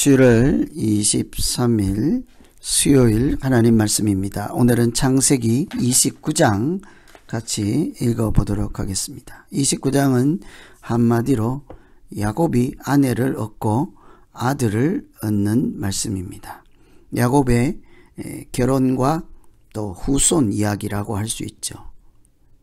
7월 23일 수요일 하나님 말씀입니다. 오늘은 창세기 29장 같이 읽어보도록 하겠습니다. 29장은 한마디로 야곱이 아내를 얻고 아들을 얻는 말씀입니다. 야곱의 결혼과 또 후손 이야기라고 할 수 있죠.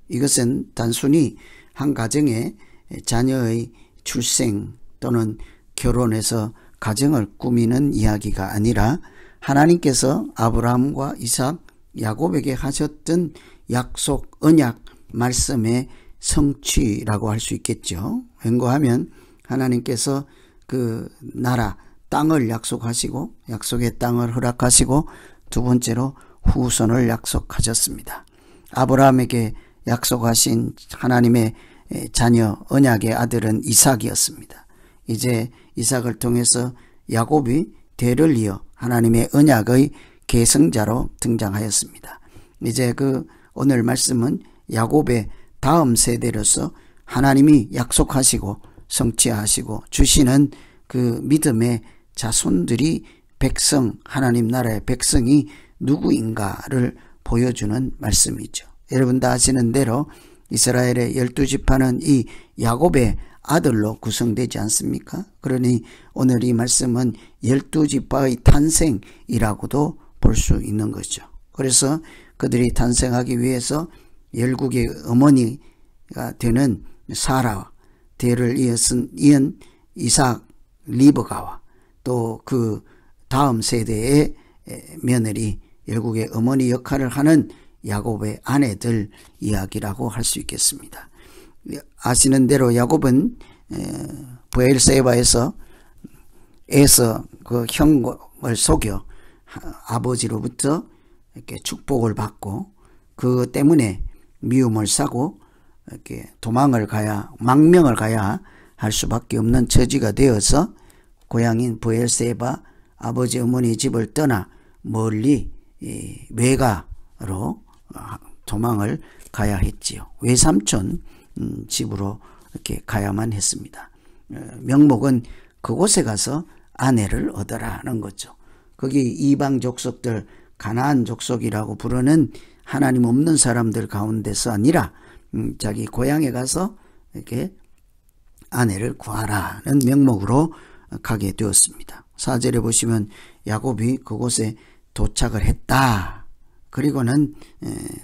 이것은 단순히 한 가정의 자녀의 출생 또는 결혼해서 가정을 꾸미는 이야기가 아니라 하나님께서 아브라함과 이삭, 야곱에게 하셨던 약속, 언약, 말씀의 성취라고 할 수 있겠죠. 왠고하면 하나님께서 그 나라, 땅을 약속하시고 약속의 땅을 허락하시고 두 번째로 후손을 약속하셨습니다. 아브라함에게 약속하신 하나님의 자녀, 언약의 아들은 이삭이었습니다. 이제 이삭을 통해서 야곱이 대를 이어 하나님의 언약의 계승자로 등장하였습니다. 이제 오늘 말씀은 야곱의 다음 세대로서 하나님이 약속하시고 성취하시고 주시는 그 믿음의 자손들이 백성, 하나님 나라의 백성이 누구인가를 보여주는 말씀이죠. 여러분 다 아시는 대로 이스라엘의 12지파는 이 야곱의 아들로 구성되지 않습니까? 그러니 오늘 이 말씀은 12지파의 탄생이라고도 볼 수 있는 거죠. 그래서 그들이 탄생하기 위해서 열국의 어머니가 되는 사라와 대를 이은 이삭, 리브가와 또 그 다음 세대의 며느리, 열국의 어머니 역할을 하는 야곱의 아내들 이야기라고 할 수 있겠습니다. 아시는 대로 야곱은 브엘세바에서 에서 그 형을 속여 아버지로부터 이렇게 축복을 받고 그 때문에 미움을 사고 이렇게 도망을 가야, 망명을 가야 할 수밖에 없는 처지가 되어서 고향인 브엘세바 아버지 어머니 집을 떠나 멀리 외가로 도망을 가야 했지요. 외삼촌 집으로 이렇게 가야만 했습니다. 명목은 그곳에 가서 아내를 얻으라는 거죠. 거기 이방 족속들, 가나안 족속이라고 부르는 하나님 없는 사람들 가운데서 아니라 자기 고향에 가서 이렇게 아내를 구하라는 명목으로 가게 되었습니다. 4절에 보시면 야곱이 그곳에 도착을 했다. 그리고는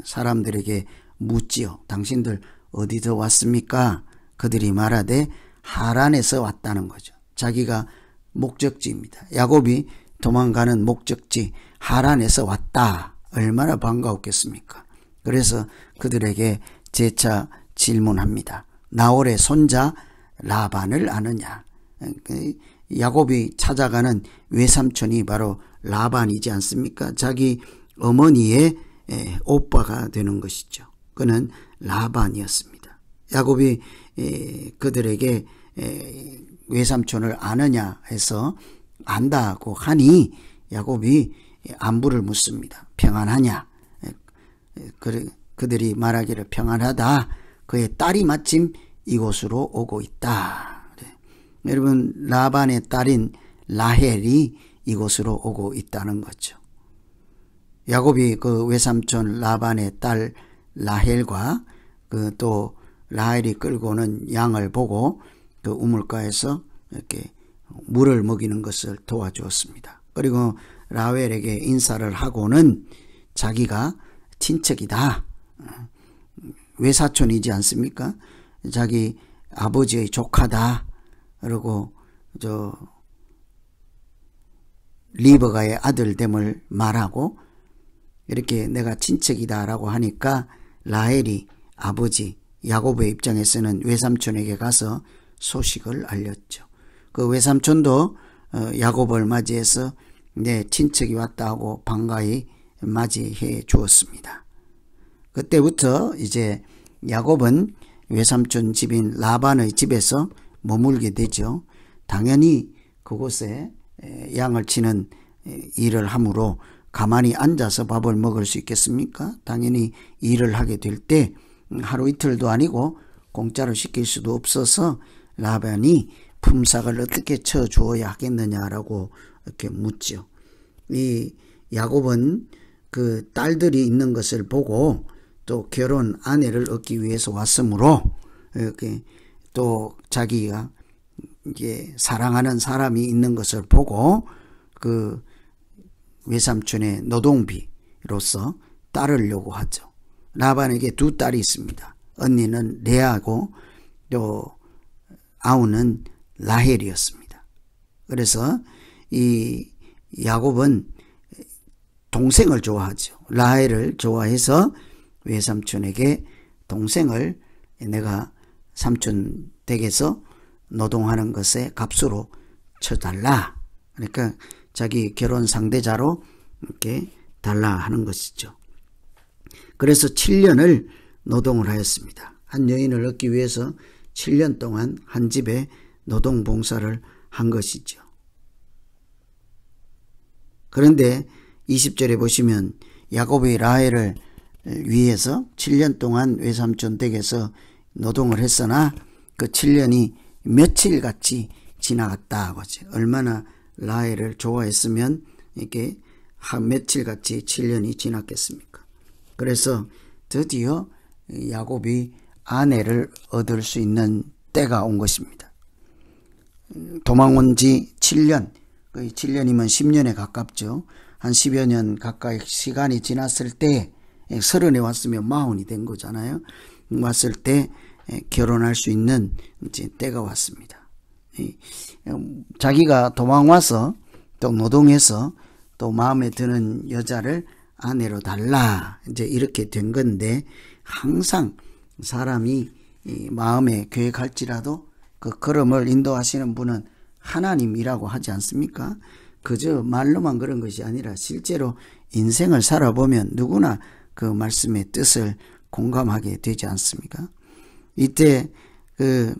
사람들에게 묻지요. 당신들 어디서 왔습니까? 그들이 말하되 하란에서 왔다는 거죠. 자기가 목적지입니다. 야곱이 도망가는 목적지 하란에서 왔다. 얼마나 반가웠겠습니까? 그래서 그들에게 재차 질문합니다. 나홀의 손자 라반을 아느냐? 야곱이 찾아가는 외삼촌이 바로 라반이지 않습니까? 자기 어머니의 오빠가 되는 것이죠. 그는 라반이었습니다. 야곱이 그들에게 외삼촌을 아느냐 해서 안다고 하니 야곱이 안부를 묻습니다. 평안하냐? 그들이 말하기를 평안하다. 그의 딸이 마침 이곳으로 오고 있다. 여러분 라반의 딸인 라헬이 이곳으로 오고 있다는 거죠. 야곱이 그 외삼촌 라반의 딸 라헬과 또 라헬이 끌고 오는 양을 보고 그 우물가에서 이렇게 물을 먹이는 것을 도와주었습니다. 그리고 라헬에게 인사를 하고는 자기가 친척이다. 외사촌이지 않습니까? 자기 아버지의 조카다. 그리고 리브가의 아들됨을 말하고 이렇게 내가 친척이다라고 하니까 라헬이 아버지 야곱의 입장에서는 외삼촌에게 가서 소식을 알렸죠. 그 외삼촌도 야곱을 맞이해서 내 친척이 왔다 하고 반가이 맞이해 주었습니다. 그때부터 이제 야곱은 외삼촌 집인 라반의 집에서 머물게 되죠. 당연히 그곳에 양을 치는 일을 하므로 가만히 앉아서 밥을 먹을 수 있겠습니까? 당연히 일을 하게 될 때 하루 이틀도 아니고 공짜로 시킬 수도 없어서 라반이 품삯을 어떻게 쳐주어야 하겠느냐라고 이렇게 묻죠. 이 야곱은 그 딸들이 있는 것을 보고 또 결혼 아내를 얻기 위해서 왔으므로 이렇게 또 자기가 이제 사랑하는 사람이 있는 것을 보고 그 외삼촌의 노동비로서 딸을 요구하죠. 라반에게 두 딸이 있습니다. 언니는 레아고 또 아우는 라헬이었습니다. 그래서 이 야곱은 동생을 좋아하죠. 라헬을 좋아해서 외삼촌에게 동생을 내가 삼촌 댁에서 노동하는 것에 값으로 쳐달라. 그러니까 자기 결혼 상대자로 이렇게 달라 하는 것이죠. 그래서 7년을 노동을 하였습니다. 한 여인을 얻기 위해서 7년 동안 한 집에 노동 봉사를 한 것이죠. 그런데 20절에 보시면 야곱이 라헬을 위해서 7년 동안 외삼촌 댁에서 노동을 했으나 그 7년이 며칠같이 지나갔다 하고지. 얼마나 라헬을 좋아했으면 이렇게 한 며칠같이 7년이 지났겠습니까? 그래서 드디어 야곱이 아내를 얻을 수 있는 때가 온 것입니다. 도망온 지 7년, 거의 7년이면 10년에 가깝죠. 한 10여 년 가까이 시간이 지났을 때 30에 왔으면 40이 된 거잖아요. 왔을 때 결혼할 수 있는 이제 때가 왔습니다. 자기가 도망와서 또 노동해서 또 마음에 드는 여자를 아내로 달라 이제 이렇게 된 건데, 항상 사람이 마음에 계획할지라도 그 걸음을 인도하시는 분은 하나님이라고 하지 않습니까? 그저 말로만 그런 것이 아니라 실제로 인생을 살아보면 누구나 그 말씀의 뜻을 공감하게 되지 않습니까? 이때 그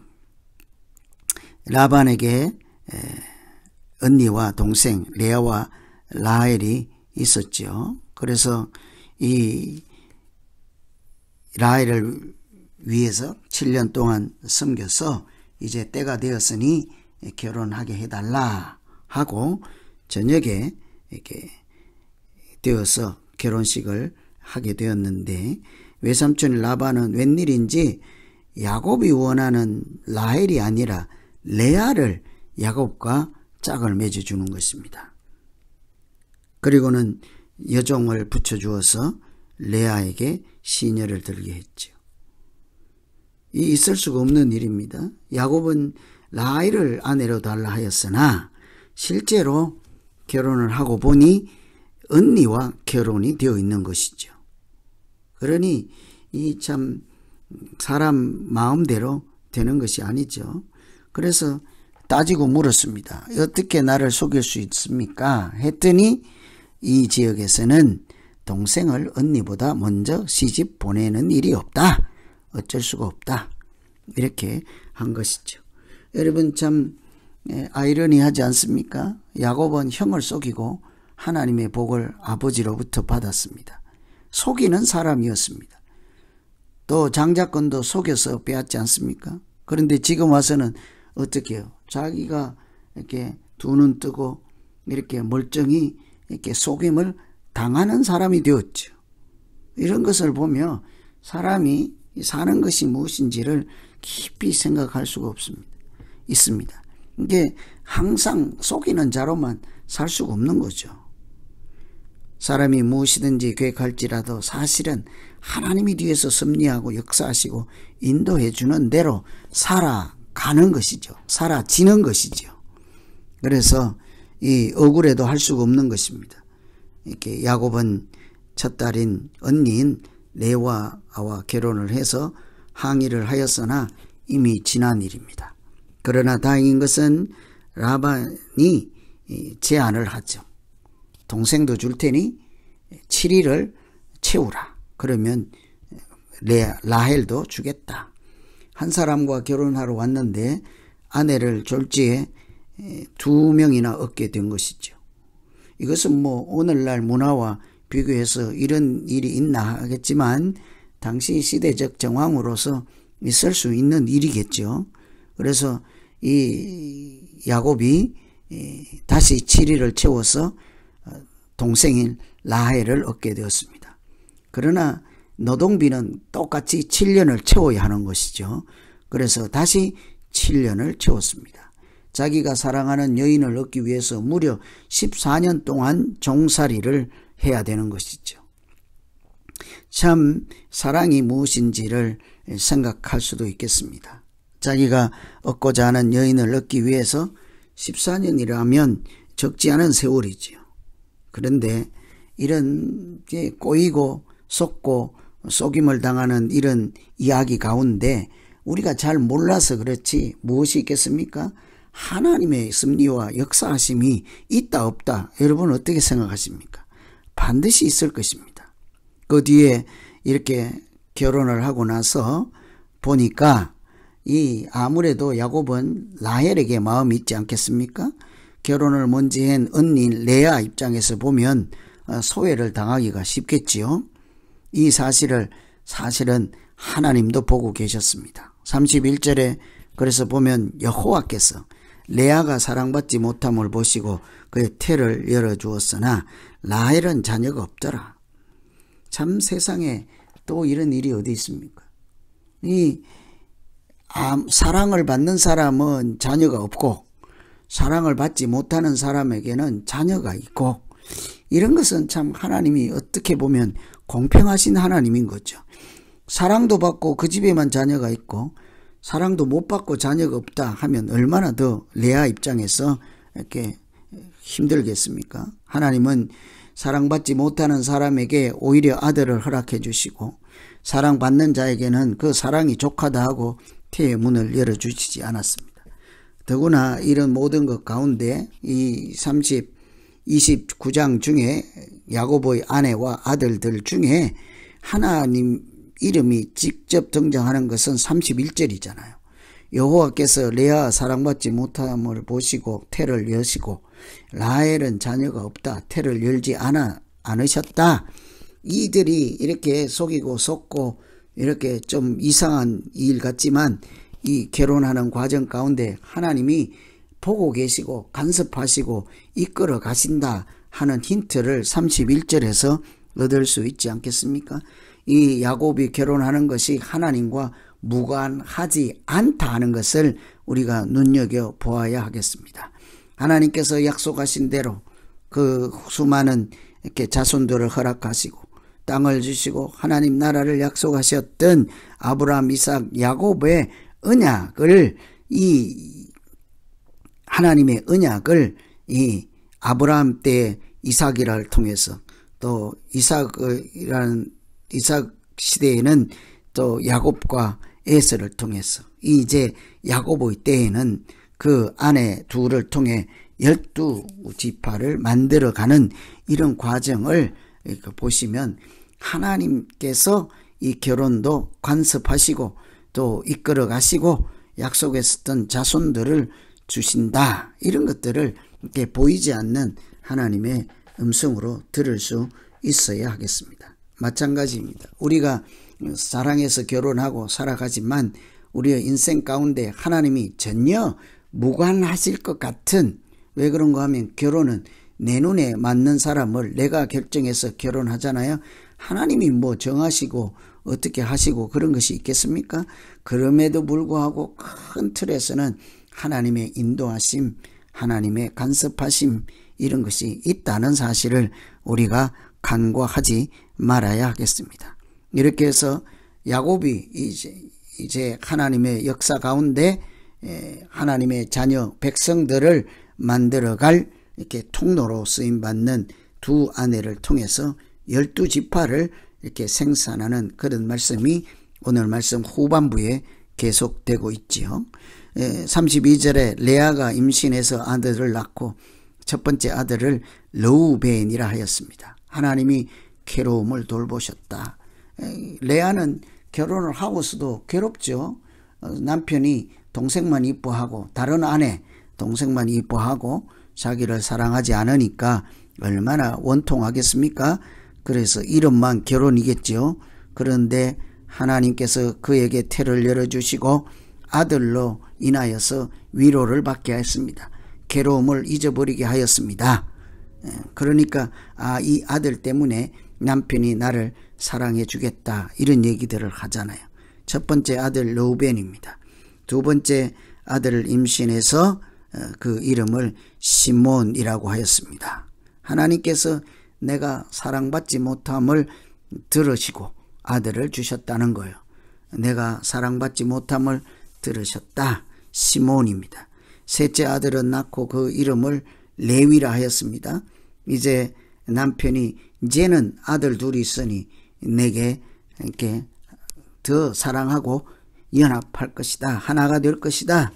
라반에게 언니와 동생 레아와 라헬이 있었죠. 그래서 이 라헬을 위해서 7년 동안 섬겨서 이제 때가 되었으니 결혼하게 해달라 하고 저녁에 이렇게 되어서 결혼식을 하게 되었는데, 외삼촌 라반은 웬일인지 야곱이 원하는 라헬이 아니라 레아를 야곱과 짝을 맺어주는 것입니다. 그리고는 여종을 붙여주어서 레아에게 시녀를 들게 했죠. 이 있을 수가 없는 일입니다. 야곱은 라헬을 아내로 달라 하였으나 실제로 결혼을 하고 보니 언니와 결혼이 되어 있는 것이죠. 그러니 이 참 사람 마음대로 되는 것이 아니죠. 그래서 따지고 물었습니다. 어떻게 나를 속일 수 있습니까? 했더니 이 지역에서는 동생을 언니보다 먼저 시집 보내는 일이 없다. 어쩔 수가 없다. 이렇게 한 것이죠. 여러분 참 아이러니하지 않습니까? 야곱은 형을 속이고 하나님의 복을 아버지로부터 받았습니다. 속이는 사람이었습니다. 또 장자권도 속여서 빼앗지 않습니까? 그런데 지금 와서는 어떻게 해요? 자기가 이렇게 두 눈 뜨고 이렇게 멀쩡히 이렇게 속임을 당하는 사람이 되었죠. 이런 것을 보며 사람이 사는 것이 무엇인지를 깊이 생각할 수가 있습니다. 이게 항상 속이는 자로만 살 수가 없는 거죠. 사람이 무엇이든지 계획할지라도 사실은 하나님이 뒤에서 섭리하고 역사하시고 인도해 주는 대로 살아가는 것이죠. 살아지는 것이죠. 그래서 이 억울해도 할 수가 없는 것입니다. 이렇게 야곱은 첫 딸인 언니인 레아와 결혼을 해서 항의를 하였으나 이미 지난 일입니다. 그러나 다행인 것은 라반이 제안을 하죠. 동생도 줄 테니 7일을 채우라. 그러면 라헬도 주겠다. 한 사람과 결혼하러 왔는데 아내를 졸지에 2명이나 얻게 된 것이죠. 이것은 뭐 오늘날 문화와 비교해서 이런 일이 있나 하겠지만 당시 시대적 정황으로서 있을 수 있는 일이겠죠. 그래서 이 야곱이 다시 7일을 채워서 동생인 라헬을 얻게 되었습니다. 그러나 노동비는 똑같이 7년을 채워야 하는 것이죠. 그래서 다시 7년을 채웠습니다. 자기가 사랑하는 여인을 얻기 위해서 무려 14년 동안 종살이를 해야 되는 것이죠. 참 사랑이 무엇인지를 생각할 수도 있겠습니다. 자기가 얻고자 하는 여인을 얻기 위해서 14년이라면 적지 않은 세월이지요. 그런데 이런 꼬이고 속고 속임을 당하는 이런 이야기 가운데 우리가 잘 몰라서 그렇지 무엇이 있겠습니까? 하나님의 섭리와 역사하심이 있다 없다, 여러분 어떻게 생각하십니까? 반드시 있을 것입니다. 그 뒤에 이렇게 결혼을 하고 나서 보니까 아무래도 야곱은 라헬에게 마음이 있지 않겠습니까? 결혼을 먼저 한 언니인 레아 입장에서 보면 소외를 당하기가 쉽겠지요. 이 사실은 하나님도 보고 계셨습니다. 31절에 그래서 보면 여호와께서 레아가 사랑받지 못함을 보시고 그의 태를 열어주었으나 라헬은 자녀가 없더라. 참 세상에 또 이런 일이 어디 있습니까? 사랑을 받는 사람은 자녀가 없고 사랑을 받지 못하는 사람에게는 자녀가 있고, 이런 것은 참 하나님이 어떻게 보면 공평하신 하나님인 거죠. 사랑도 받고 그 집에만 자녀가 있고 사랑도 못 받고 자녀가 없다 하면 얼마나 더 레아 입장에서 이렇게 힘들겠습니까? 하나님은 사랑받지 못하는 사람에게 오히려 아들을 허락해 주시고 사랑받는 자에게는 그 사랑이 족하다 하고 태의 문을 열어주시지 않았습니다. 더구나 이런 모든 것 가운데 이 29장 중에 야곱의 아내와 아들들 중에 하나님 이름이 직접 등장하는 것은 31절이잖아요. 여호와께서 레아 사랑받지 못함을 보시고 태를 여시고 라헬은 자녀가 없다, 태를 열지 않으셨다. 이들이 이렇게 속이고 속고 이렇게 좀 이상한 일 같지만 이 결혼하는 과정 가운데 하나님이 보고 계시고 간섭하시고 이끌어 가신다 하는 힌트를 31절에서 얻을 수 있지 않겠습니까? 이 야곱이 결혼하는 것이 하나님과 무관하지 않다 하는 것을 우리가 눈여겨보아야 하겠습니다. 하나님께서 약속하신 대로 그 수많은 이렇게 자손들을 허락하시고 땅을 주시고 하나님 나라를 약속하셨던 아브라함, 이삭, 야곱의 언약을 하나님의 언약을 이 아브라함 때 이삭이라를 통해서 또 이삭 시대에는 또 야곱과 에서를 통해서 이제 야곱의 때에는 그 아내 둘을 통해 12지파를 만들어가는 이런 과정을 보시면 하나님께서 이 결혼도 간섭하시고 또 이끌어 가시고 약속했었던 자손들을 주신다, 이런 것들을 이렇게 보이지 않는 하나님의 음성으로 들을 수 있어야 하겠습니다. 마찬가지입니다. 우리가 사랑해서 결혼하고 살아가지만 우리의 인생 가운데 하나님이 전혀 무관하실 것 같은, 왜 그런가 하면 결혼은 내 눈에 맞는 사람을 내가 결정해서 결혼하잖아요. 하나님이 뭐 정하시고 어떻게 하시고 그런 것이 있겠습니까? 그럼에도 불구하고 큰 틀에서는 하나님의 인도하심, 하나님의 간섭하심, 이런 것이 있다는 사실을 우리가 간과하지 말아야 하겠습니다. 이렇게 해서 야곱이 이제 하나님의 역사 가운데 하나님의 자녀 백성들을 만들어갈 이렇게 통로로 쓰임받는 두 아내를 통해서 12지파를 이렇게 생산하는 그런 말씀이 오늘 말씀 후반부에 계속되고 있지요. 32절에 레아가 임신해서 아들을 낳고 첫 번째 아들을 르우벤이라 하였습니다. 하나님이 괴로움을 돌보셨다. 레아는 결혼을 하고서도 괴롭죠. 남편이 동생만 이뻐하고 다른 아내 동생만 이뻐하고 자기를 사랑하지 않으니까 얼마나 원통하겠습니까? 그래서 이름만 결혼이겠죠. 그런데 하나님께서 그에게 태를 열어주시고 아들로 인하여서 위로를 받게 하였습니다. 괴로움을 잊어버리게 하였습니다. 그러니까 이 아들 때문에 남편이 나를 사랑해 주겠다, 이런 얘기들을 하잖아요. 첫 번째 아들 르우벤입니다. 두 번째 아들을 임신해서 그 이름을 시몬이라고 하였습니다. 하나님께서 내가 사랑받지 못함을 들으시고 아들을 주셨다는 거예요. 내가 사랑받지 못함을 들으셨다. 시몬입니다. 셋째 아들은 낳고 그 이름을 레위라 하였습니다. 이제 남편이 이제는 아들 둘이 있으니 내게 이렇게 더 사랑하고 연합할 것이다, 하나가 될 것이다,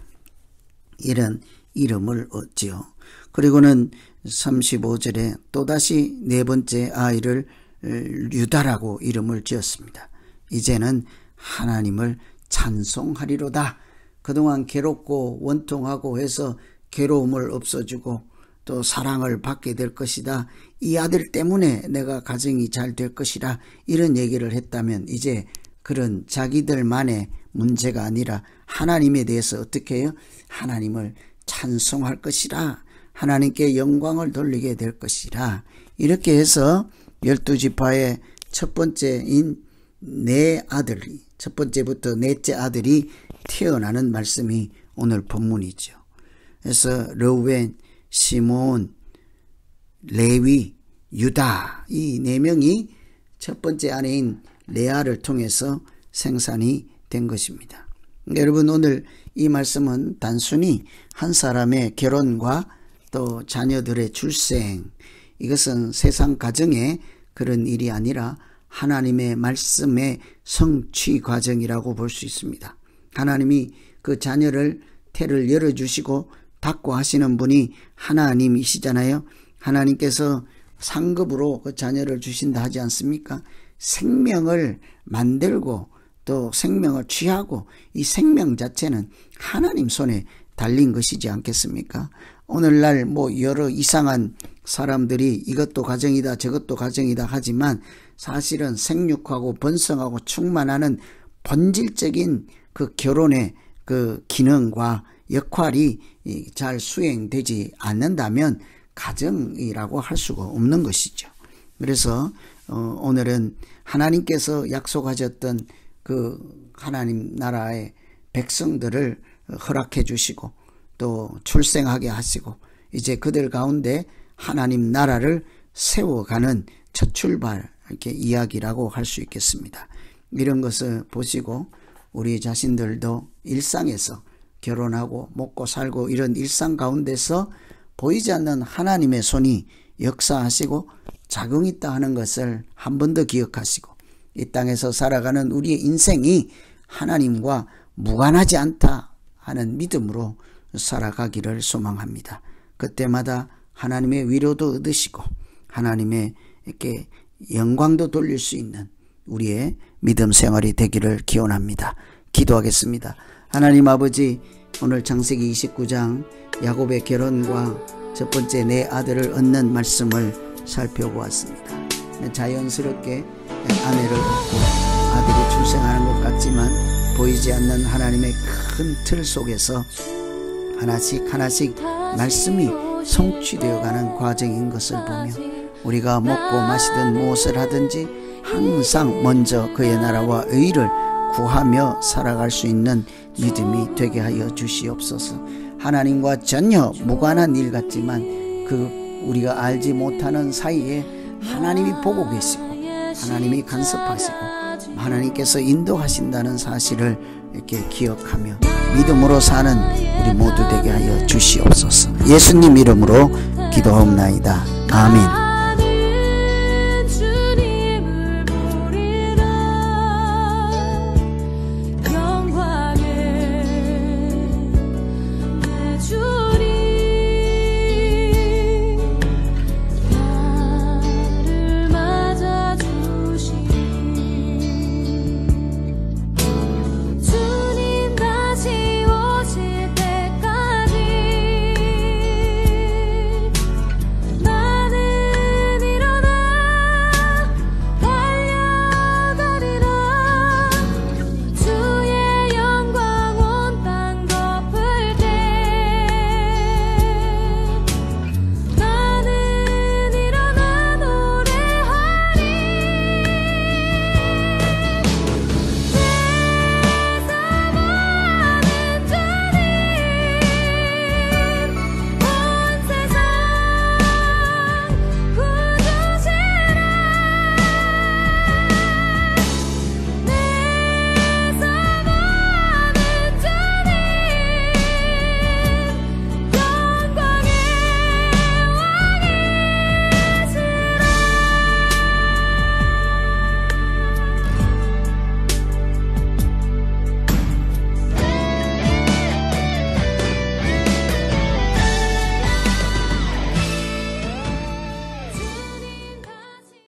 이런 이름을 얻지요. 그리고는 35절에 또다시 네 번째 아이를 유다라고 이름을 지었습니다. 이제는 하나님을 찬송하리로다. 그동안 괴롭고 원통하고 해서 괴로움을 없어주고 또 사랑을 받게 될 것이다, 이 아들 때문에 내가 가정이 잘 될 것이라, 이런 얘기를 했다면 이제 그런 자기들만의 문제가 아니라 하나님에 대해서 어떻게 해요? 하나님을 찬송할 것이라, 하나님께 영광을 돌리게 될 것이라, 이렇게 해서 12지파의 첫 번째인 네 아들이, 첫 번째부터 넷째 아들이 태어나는 말씀이 오늘 본문이죠. 그래서 르우벤, 시몬, 레위, 유다, 이 네 명이 첫 번째 아내인 레아를 통해서 생산이 된 것입니다. 여러분, 오늘 이 말씀은 단순히 한 사람의 결혼과 또 자녀들의 출생, 이것은 세상 가정의 그런 일이 아니라 하나님의 말씀의 성취 과정이라고 볼 수 있습니다. 하나님이 그 자녀를 태를 열어주시고 닫고 하시는 분이 하나님이시잖아요. 하나님께서 상급으로 그 자녀를 주신다 하지 않습니까? 생명을 만들고 또 생명을 취하고, 이 생명 자체는 하나님 손에 달린 것이지 않겠습니까? 오늘날 여러 이상한 사람들이 이것도 가정이다 저것도 가정이다 하지만 사실은 생육하고 번성하고 충만하는 본질적인 그 결혼의 그 기능과 역할이 잘 수행되지 않는다면 가정이라고 할 수가 없는 것이죠. 그래서 오늘은 하나님께서 약속하셨던 그 하나님 나라의 백성들을 허락해 주시고 또 출생하게 하시고, 이제 그들 가운데 하나님 나라를 세워가는 첫 출발, 이렇게 이야기라고 할 수 있겠습니다. 이런 것을 보시고 우리 자신들도 일상에서 결혼하고 먹고 살고 이런 일상 가운데서 보이지 않는 하나님의 손이 역사하시고 작용이 있다 하는 것을 한 번 더 기억하시고, 이 땅에서 살아가는 우리의 인생이 하나님과 무관하지 않다 하는 믿음으로 살아가기를 소망합니다. 그때마다 하나님의 위로도 얻으시고 하나님의 이렇게 영광도 돌릴 수 있는 우리의 믿음 생활이 되기를 기원합니다. 기도하겠습니다. 하나님 아버지, 오늘 창세기 29장 야곱의 결혼과 첫 번째 내 아들을 얻는 말씀을 살펴보았습니다. 자연스럽게 아내를 얻고 아들이 출생하는 것 같지만 보이지 않는 하나님의 큰 틀 속에서 하나씩 하나씩 말씀이 성취되어가는 과정인 것을 보며 우리가 먹고 마시든 무엇을 하든지 항상 먼저 그의 나라와 의를 구하며 살아갈 수 있는 믿음이 되게 하여 주시옵소서. 하나님과 전혀 무관한 일 같지만 그 우리가 알지 못하는 사이에 하나님이 보고 계시고 하나님이 간섭하시고 하나님께서 인도하신다는 사실을 이렇게 기억하며 믿음으로 사는 우리 모두 되게 하여 주시옵소서. 예수님 이름으로 기도하옵나이다. 아멘.